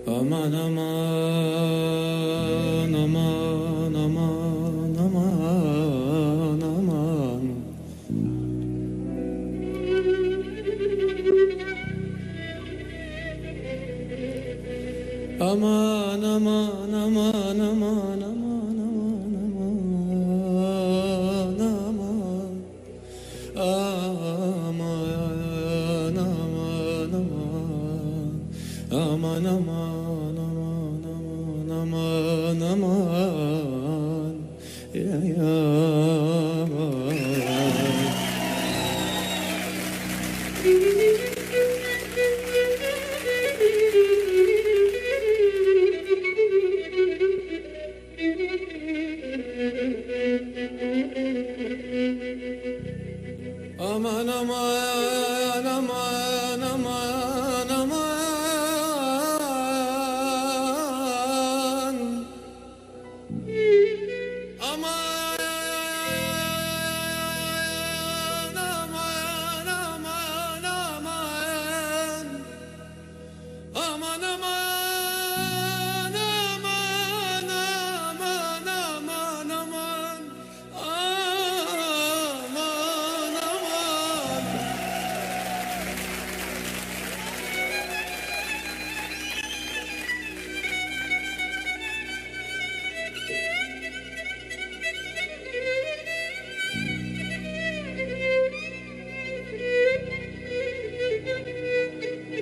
aman aman aman aman aman aman aman aman aman aman aman aman aman aman aman ya ya aman aman aman aman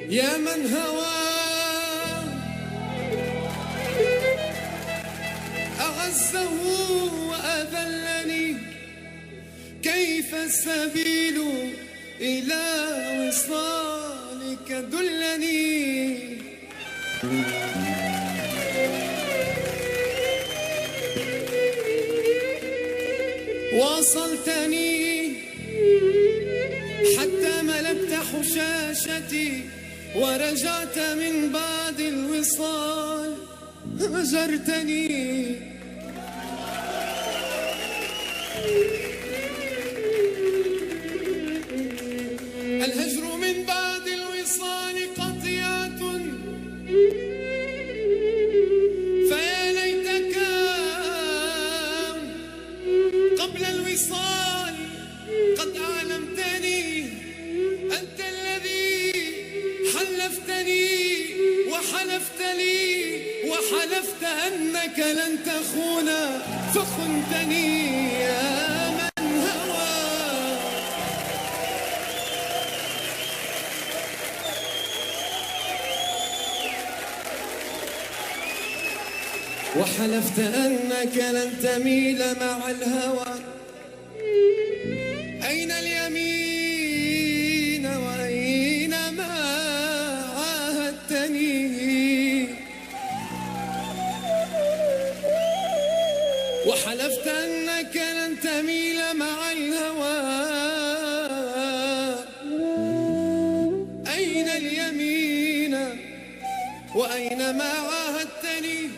يا من هوى أعزه وأذلني كيف السبيل إلى وصالك دلني واصلتني حتى ملكت حشاشتي ورجعت من بعد الوصال هجرتني الهجر من بعد الوصال قطيعة فيا ليتك قبل الوصال قد أعلمتني أنت الذي حلفتني وحلفت لي وحلفت أنك لن تخون فخنتني يا من هوى وحلفت أنك لن تميل مع الهوى أين اليمين وأين ما عاهدتني وحلفت أنك لن تميل مع الهوى أين اليمين وأين ما عاهدتني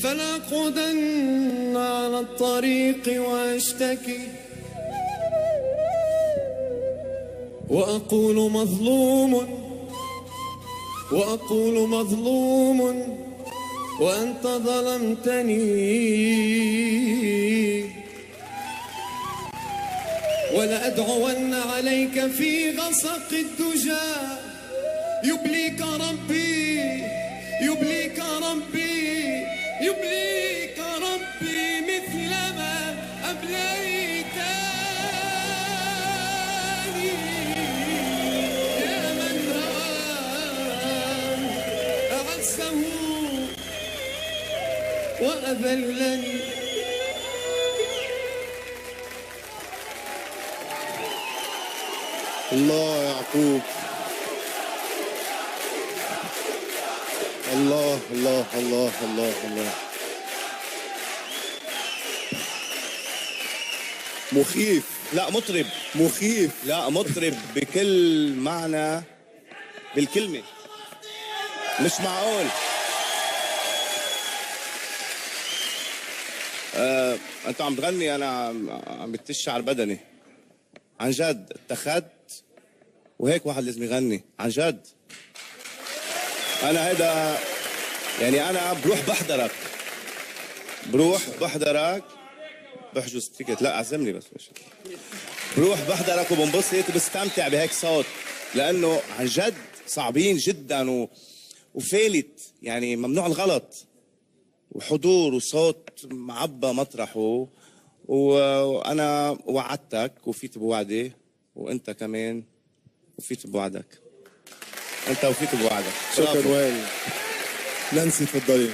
فلأقعدن على الطريق وأشتكي وأقول مظلوم وأنت ظلمتني ولأدعون عليك في غسق الدجى يبليك ربي يبليك ربي يبليك ربي مثلما أبليتني يا من هوى أعزه وأذلني الله يعقوب الله الله الله الله الله مخيف لا مطرب مخيف لا مطرب بكل معنى بالكلمة مش معقول انت عم تغني، انا عم بتشعر بدني عن جد. اتخذت وهيك واحد لازم يغني عن جد. انا هيدا يعني انا بروح بحضرك بحجز تيكت. لا اعزمني بس مش بروح بحضرك وبنبسط وبستمتع بهيك صوت، لانه عن جد صعبين جدا وفالت يعني ممنوع الغلط، وحضور وصوت معبى مطرحه. وانا وعدتك وفيت بوعدي، وانت كمان وفيت بوعدك. انت وفيت بوعدك. شكرا وائل. نانسي تفضلي.